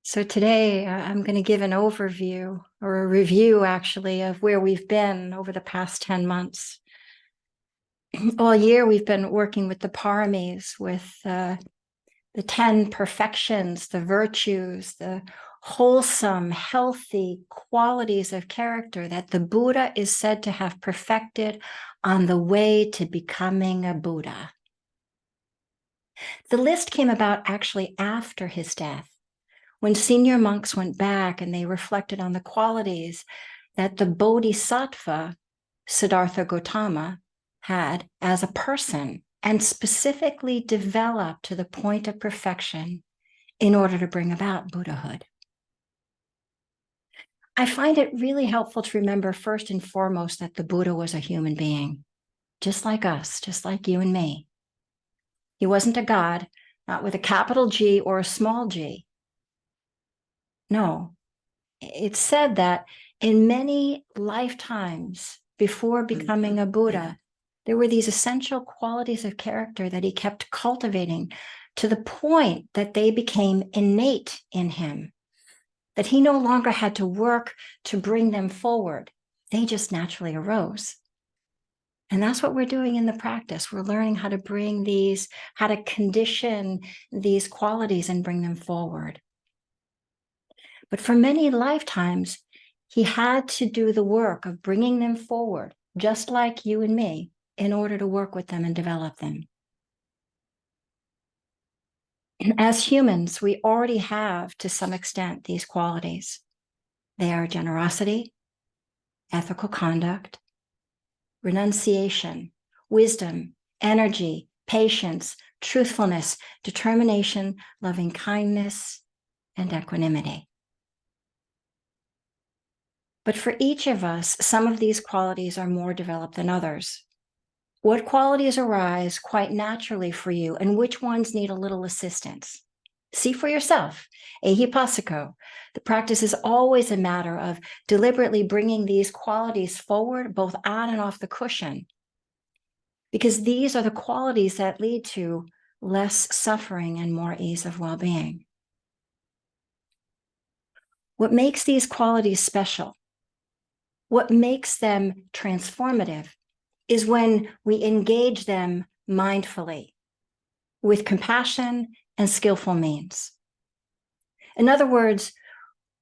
So today I'm going to give an overview or a review actually of where we've been over the past 10 months. All year we've been working with the Paramis, with the 10 perfections, the virtues, the wholesome, healthy qualities of character that the Buddha is said to have perfected on the way to becoming a Buddha. The list came about actually after his death, when senior monks went back and they reflected on the qualities that the Bodhisattva, Siddhartha Gautama, had as a person and specifically developed to the point of perfection in order to bring about Buddhahood. I find it really helpful to remember first and foremost that the Buddha was a human being, just like us, just like you and me. He wasn't a god, not with a capital G or a small g. No, it's said that in many lifetimes before becoming a Buddha, there were these essential qualities of character that he kept cultivating to the point that they became innate in him, that he no longer had to work to bring them forward. They just naturally arose. And that's what we're doing in the practice. We're learning how to bring these, how to condition these qualities and bring them forward. But for many lifetimes, he had to do the work of bringing them forward, just like you and me, in order to work with them and develop them. And as humans, we already have, to some extent, these qualities. They are generosity, ethical conduct, renunciation, wisdom, energy, patience, truthfulness, determination, lovingkindness, and equanimity. But for each of us, some of these qualities are more developed than others. What qualities arise quite naturally for you, and which ones need a little assistance? See for yourself. Ehipassiko. The practice is always a matter of deliberately bringing these qualities forward, both on and off the cushion, because these are the qualities that lead to less suffering and more ease of well-being. What makes these qualities special, what makes them transformative, is when we engage them mindfully, with compassion and skillful means. In other words,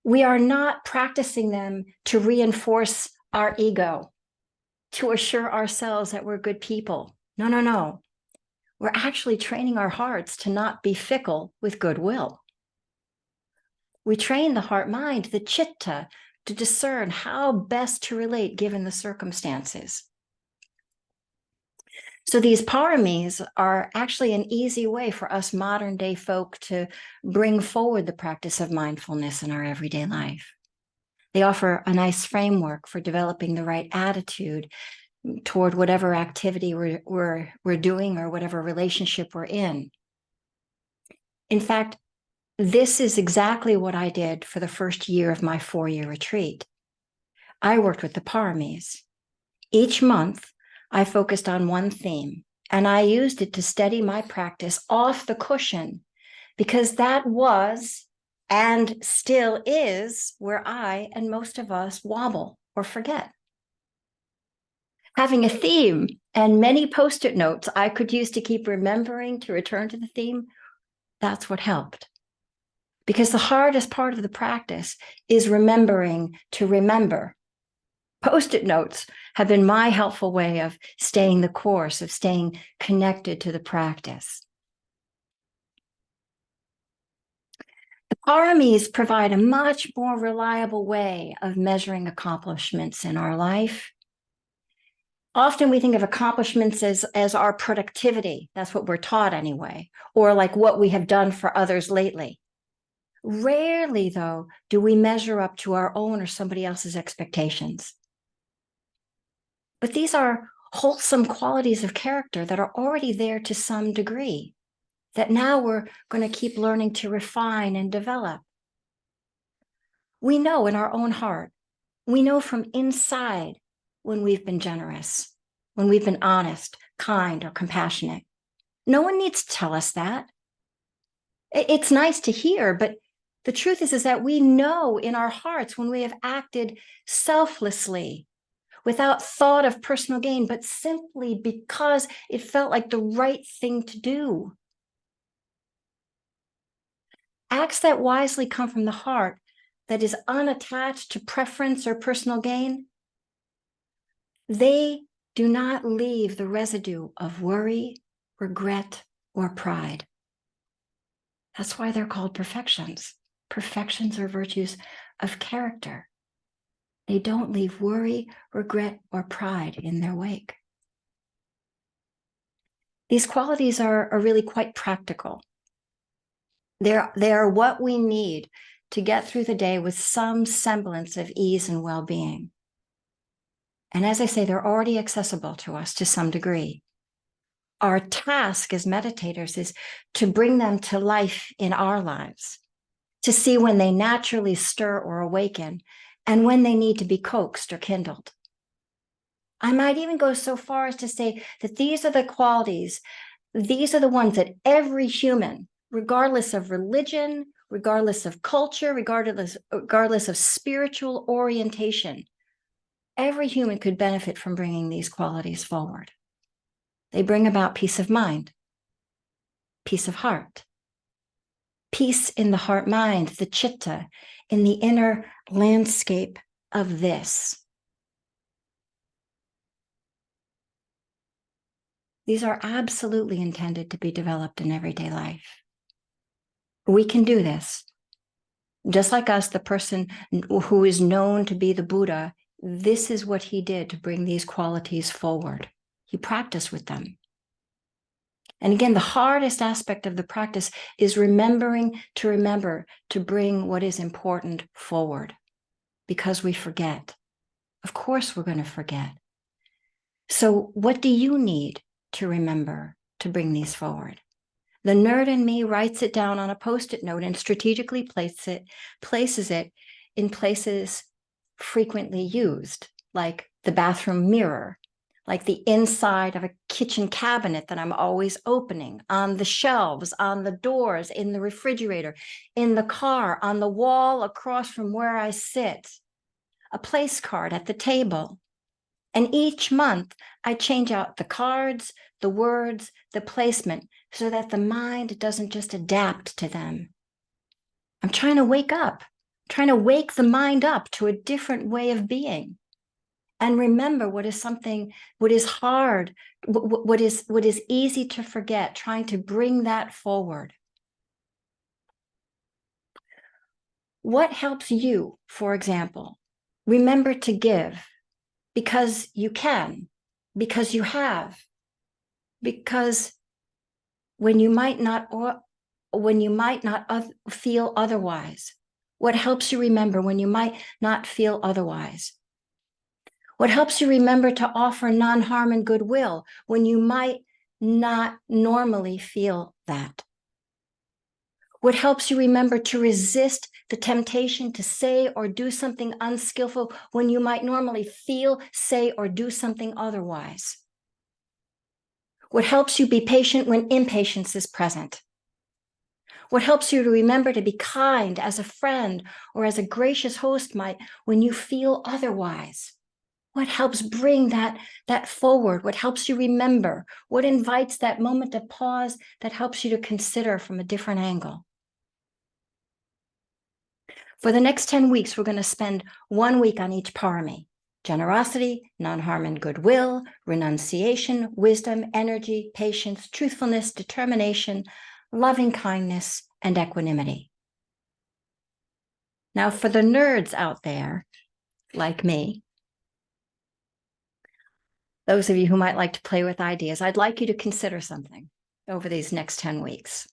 we are not practicing them to reinforce our ego, to assure ourselves that we're good people. No, no, no. We're actually training our hearts to not be fickle with goodwill. We train the heart-mind, the chitta, to discern how best to relate given the circumstances. So these paramis are actually an easy way for us modern day folk to bring forward the practice of mindfulness in our everyday life. They offer a nice framework for developing the right attitude toward whatever activity we're doing or whatever relationship we're in. In fact, this is exactly what I did for the first year of my 4-year retreat. I worked with the paramis. Each month, I focused on one theme, and I used it to steady my practice off the cushion, because that was and still is where I and most of us wobble or forget. Having a theme and many post-it notes I could use to keep remembering to return to the theme, that's what helped. Because the hardest part of the practice is remembering to remember. Post-it notes have been my helpful way of staying the course, of staying connected to the practice. The paramis provide a much more reliable way of measuring accomplishments in our life. Often we think of accomplishments as our productivity. That's what we're taught anyway, or like what we have done for others lately. Rarely, though, do we measure up to our own or somebody else's expectations. But these are wholesome qualities of character that are already there to some degree, that now we're going to keep learning to refine and develop. We know in our own heart, we know from inside when we've been generous, when we've been honest, kind, or compassionate. No one needs to tell us that. It's nice to hear, but The truth is that we know in our hearts when we have acted selflessly, without thought of personal gain, but simply because it felt like the right thing to do. Acts that wisely come from the heart, that is unattached to preference or personal gain, they do not leave the residue of worry, regret, or pride. That's why they're called perfections. Perfections are virtues of character. They don't leave worry, regret, or pride in their wake. These qualities are really quite practical. They are what we need to get through the day with some semblance of ease and well-being. And as I say, they're already accessible to us to some degree. Our task as meditators is to bring them to life in our lives, to see when they naturally stir or awaken, and when they need to be coaxed or kindled. I might even go so far as to say that these are the qualities, these are the ones that every human, regardless of religion, regardless of culture, regardless of spiritual orientation, every human could benefit from bringing these qualities forward. They bring about peace of mind, peace of heart, peace in the heart-mind, the chitta, in the inner landscape of this. These are absolutely intended to be developed in everyday life. We can do this. Just like us, the person who is known to be the Buddha, this is what he did to bring these qualities forward. He practiced with them. And again, the hardest aspect of the practice is remembering to bring what is important forward, because we forget. Of course, we're going to forget. So what do you need to remember to bring these forward? The nerd in me writes it down on a Post-it note and strategically places it in places frequently used, like the bathroom mirror, like the inside of a kitchen cabinet that I'm always opening, on the shelves, on the doors, in the refrigerator, in the car, on the wall across from where I sit, a place card at the table. And each month I change out the cards, the words, the placement, so that the mind doesn't just adapt to them. I'm trying to wake up, trying to wake the mind up to a different way of being. And remember what is hard, what is easy to forget, trying to bring that forward. What helps you, for example, remember to give because you can, because you have, because when you might not feel otherwise? What helps you remember when you might not feel otherwise? What helps you remember to offer non-harm and goodwill when you might not normally feel that? What helps you remember to resist the temptation to say or do something unskillful when you might normally feel, say, or do something otherwise? What helps you be patient when impatience is present? What helps you to remember to be kind as a friend or as a gracious host might when you feel otherwise? What helps bring that forward? What helps you remember? What invites that moment of pause that helps you to consider from a different angle? For the next 10 weeks, we're going to spend 1 week on each parami: generosity, non-harm and goodwill, renunciation, wisdom, energy, patience, truthfulness, determination, loving kindness, and equanimity. Now, for the nerds out there, like me, those of you who might like to play with ideas, I'd like you to consider something over these next 10 weeks.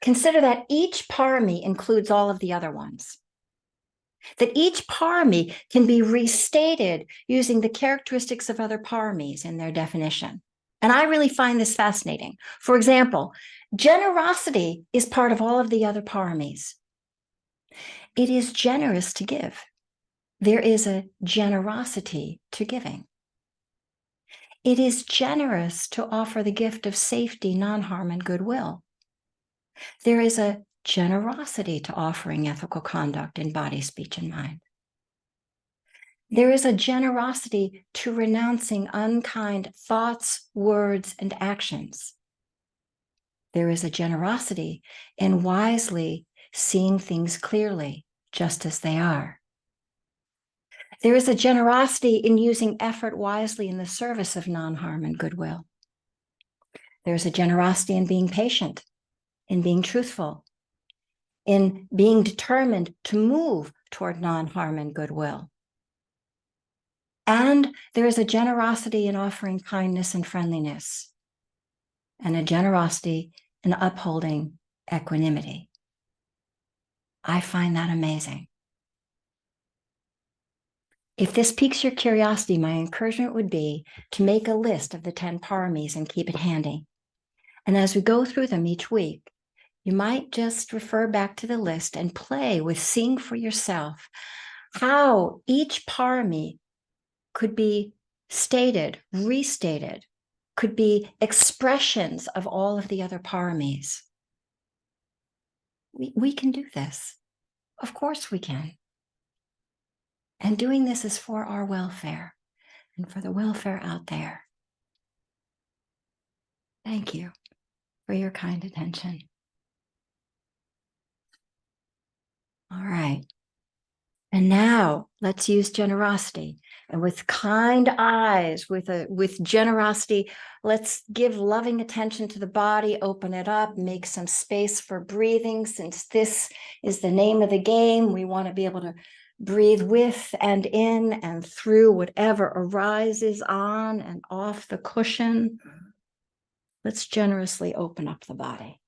Consider that each parami includes all of the other ones. That each parami can be restated using the characteristics of other paramis in their definition. And I really find this fascinating. For example, generosity is part of all of the other paramis. It is generous to give. There is a generosity to giving. It is generous to offer the gift of safety, non-harm, and goodwill. There is a generosity to offering ethical conduct in body, speech, and mind. There is a generosity to renouncing unkind thoughts, words, and actions. There is a generosity in wisely seeing things clearly, just as they are. There is a generosity in using effort wisely in the service of non-harm and goodwill. There's a generosity in being patient, in being truthful, in being determined to move toward non-harm and goodwill. And there is a generosity in offering kindness and friendliness, and a generosity in upholding equanimity. I find that amazing. If this piques your curiosity, my encouragement would be to make a list of the 10 Paramis and keep it handy. And as we go through them each week, you might just refer back to the list and play with seeing for yourself how each Parami could be stated, restated, could be expressions of all of the other Paramis. We can do this. Of course we can. And doing this is for our welfare and for the welfare out there. Thank you for your kind attention. All right. And now let's use generosity. And with kind eyes, with generosity, let's give loving attention to the body, open it up, make some space for breathing. Since this is the name of the game, we want to be able to breathe with and in and through whatever arises on and off the cushion. Let's generously open up the body.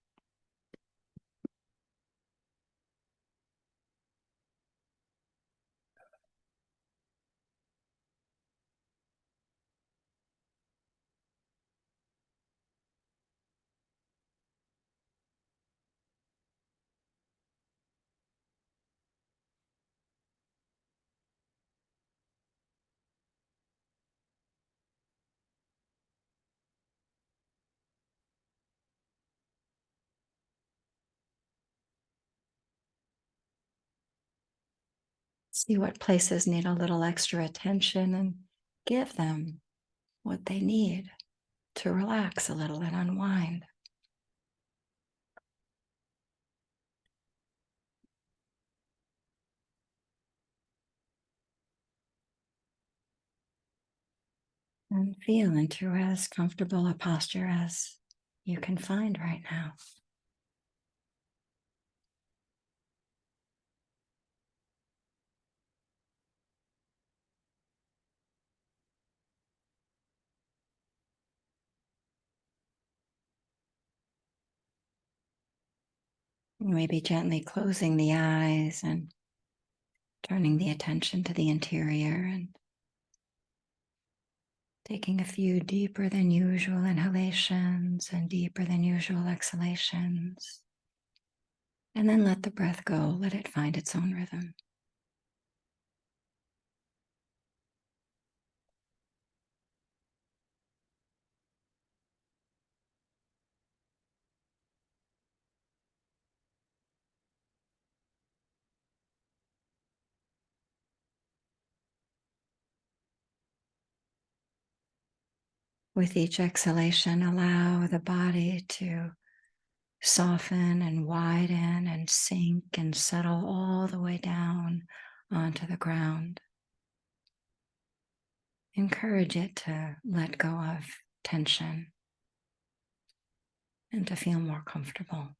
See what places need a little extra attention and give them what they need to relax a little and unwind. And feel into as comfortable a posture as you can find right now. Maybe gently closing the eyes and turning the attention to the interior and taking a few deeper than usual inhalations and deeper than usual exhalations. And then let the breath go, let it find its own rhythm. With each exhalation, allow the body to soften and widen and sink and settle all the way down onto the ground. Encourage it to let go of tension and to feel more comfortable.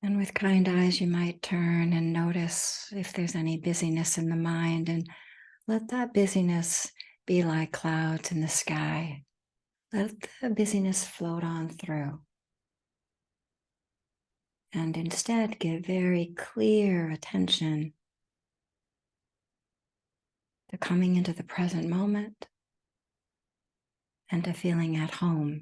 And with kind eyes, you might turn and notice if there's any busyness in the mind, and let that busyness be like clouds in the sky. Let the busyness float on through. And instead, give very clear attention to coming into the present moment and to feeling at home.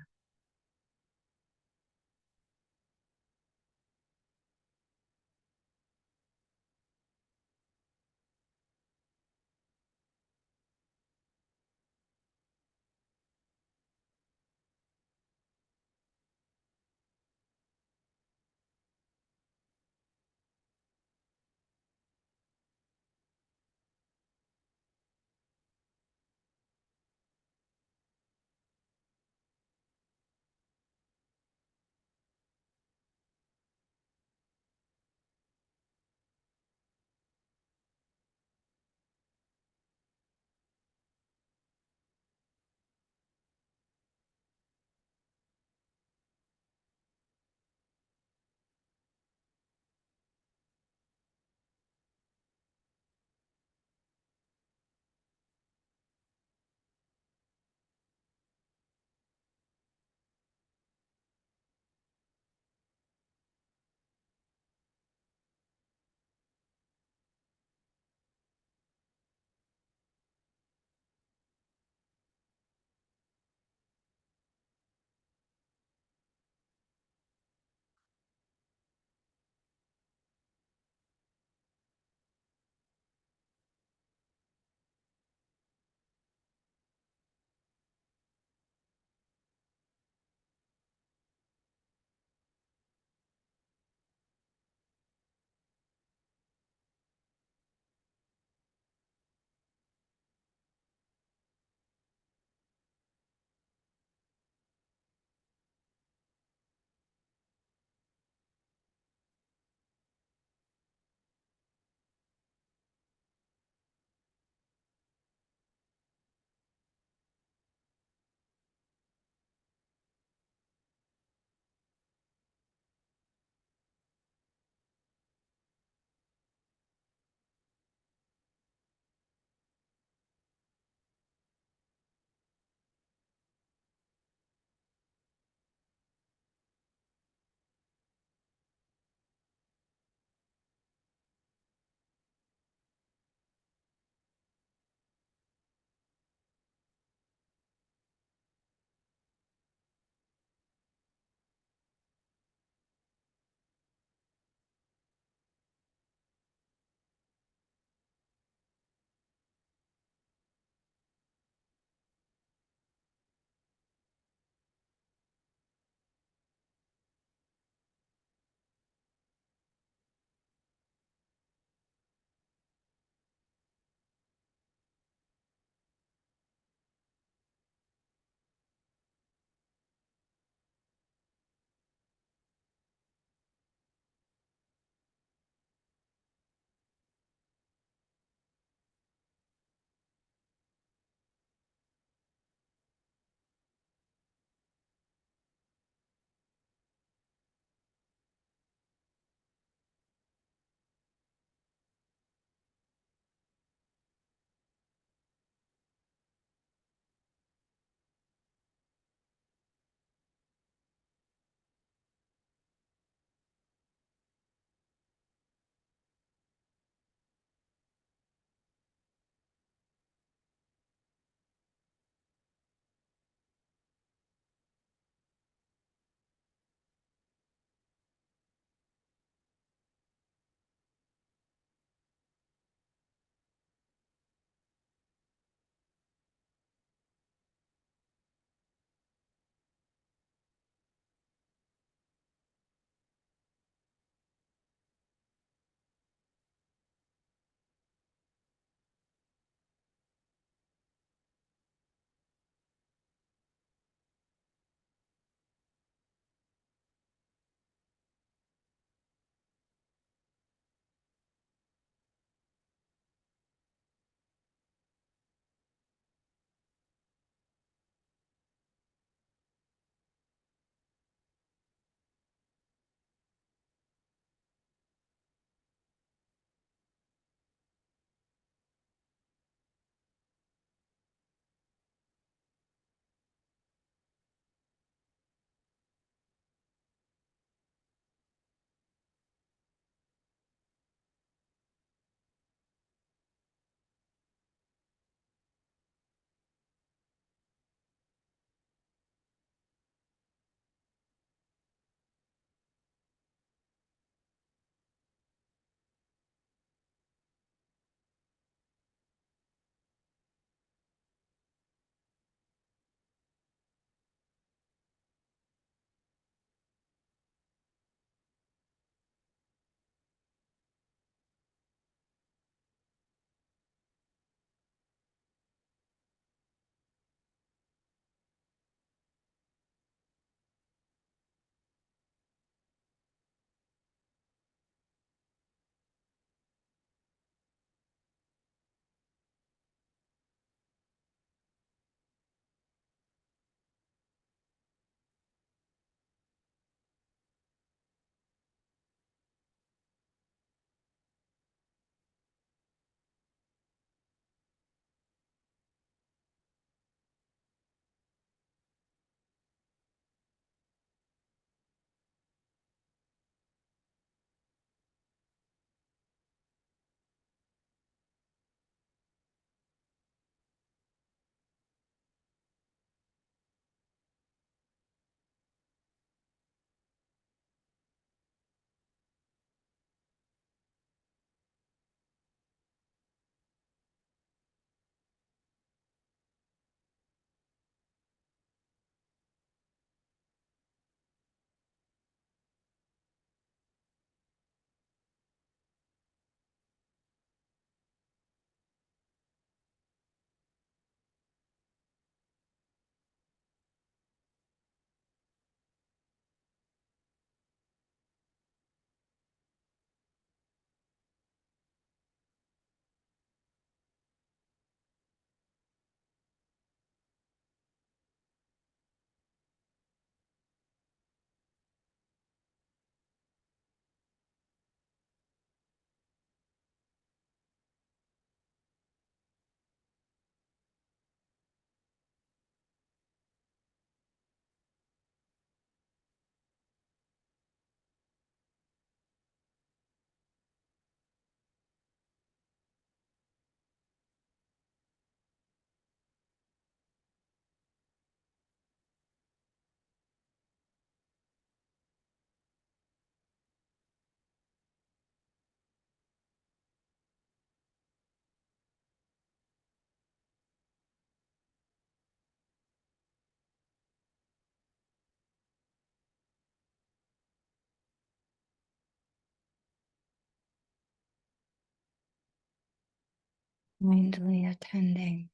Mindfully attending.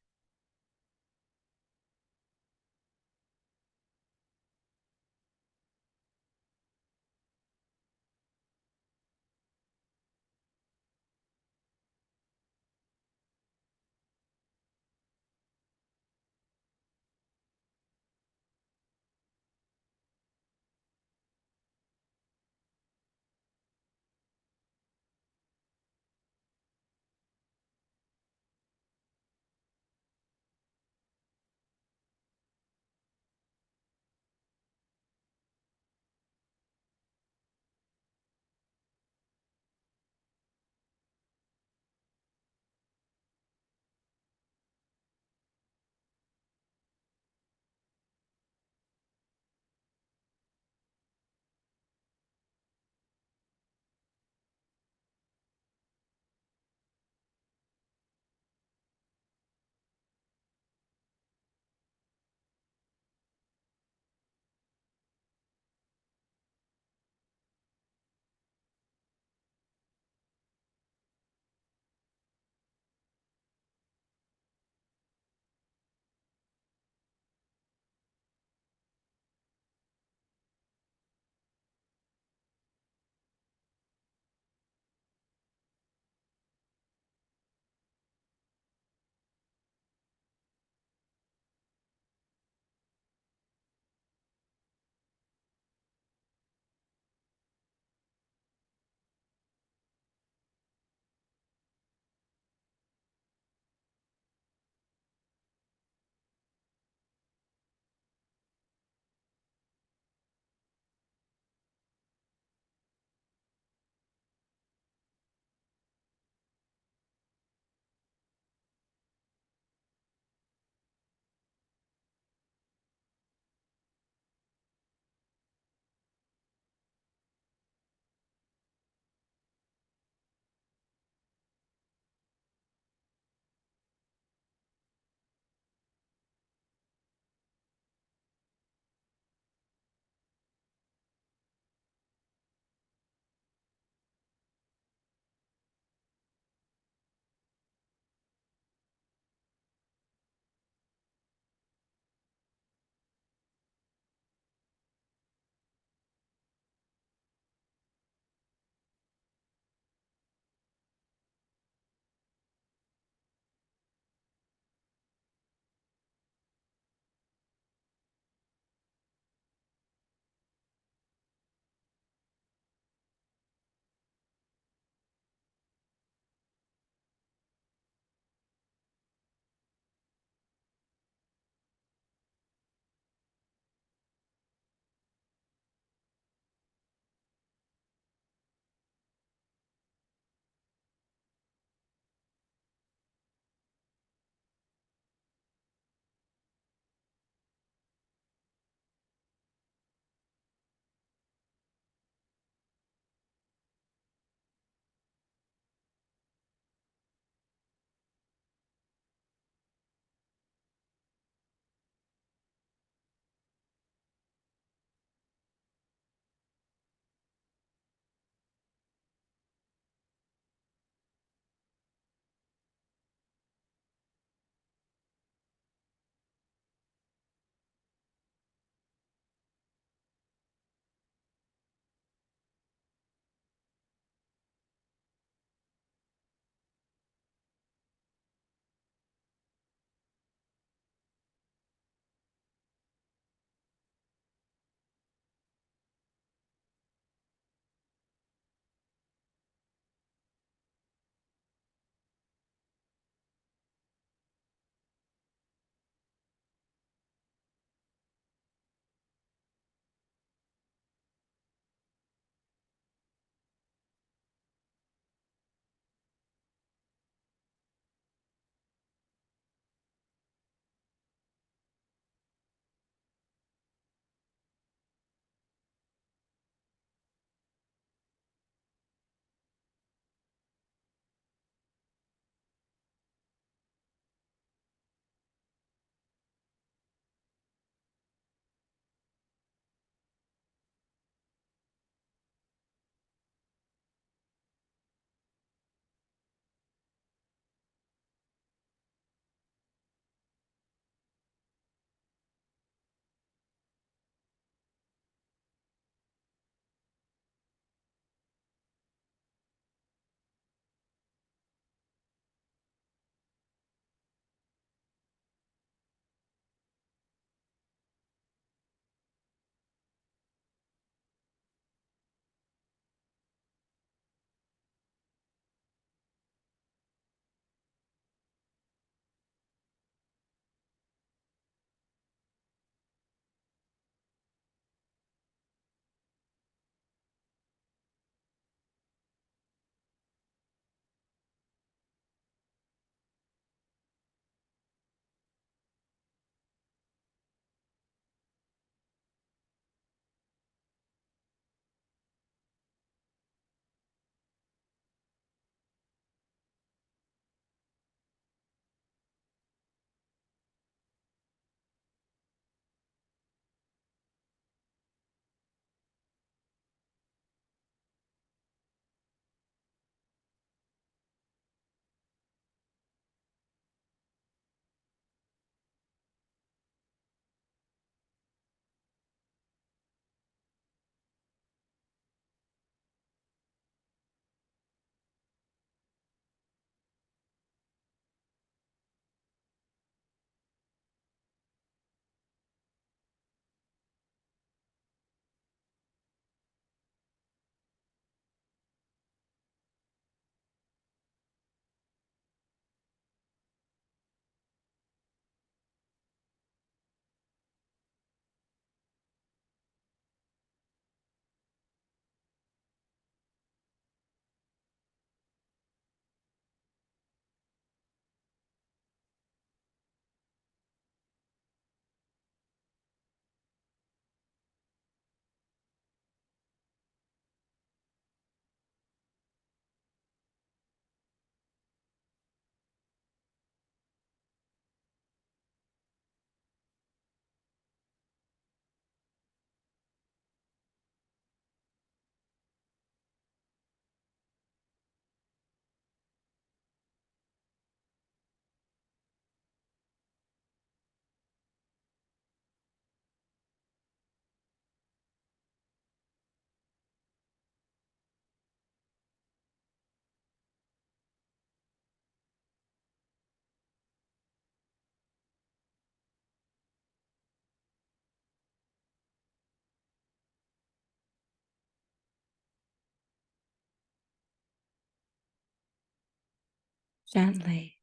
Gently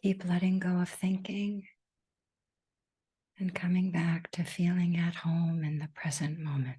keep letting go of thinking and coming back to feeling at home in the present moment.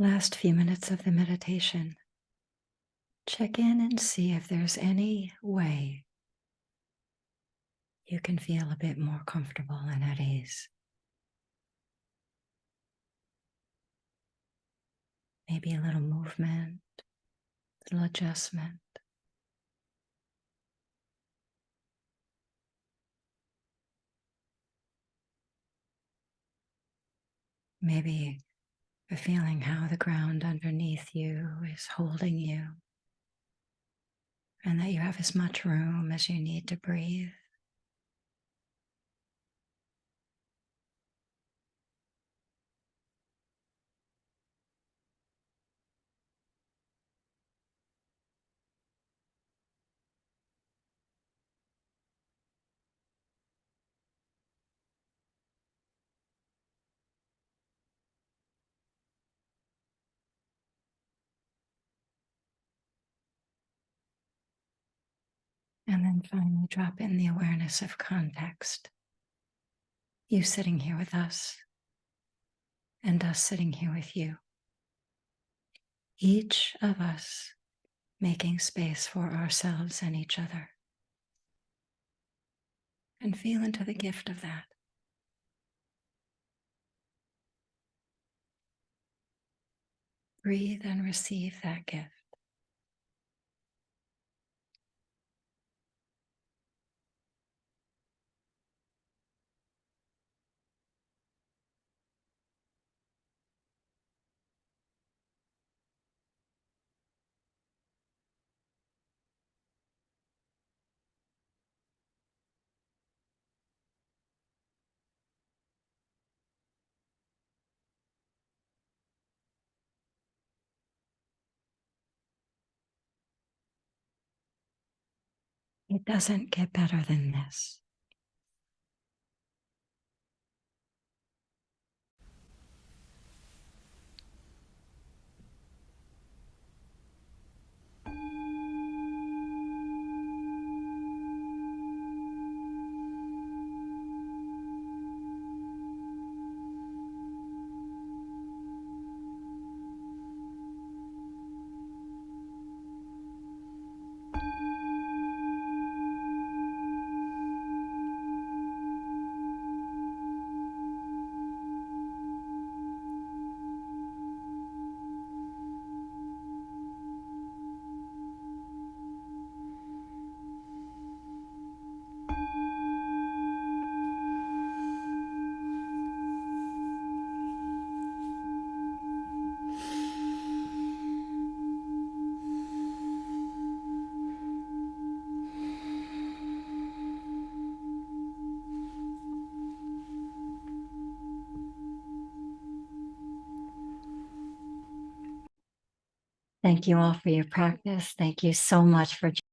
Last few minutes of the meditation. Check in and see if there's any way you can feel a bit more comfortable and at ease. Maybe a little movement, a little adjustment. Maybe a feeling how the ground underneath you is holding you, and that you have as much room as you need to breathe. And then finally drop in the awareness of context. You sitting here with us, and us sitting here with you. Each of us making space for ourselves and each other. And feel into the gift of that. Breathe and receive that gift. It doesn't get better than this. Thank you all for your practice. Thank you so much for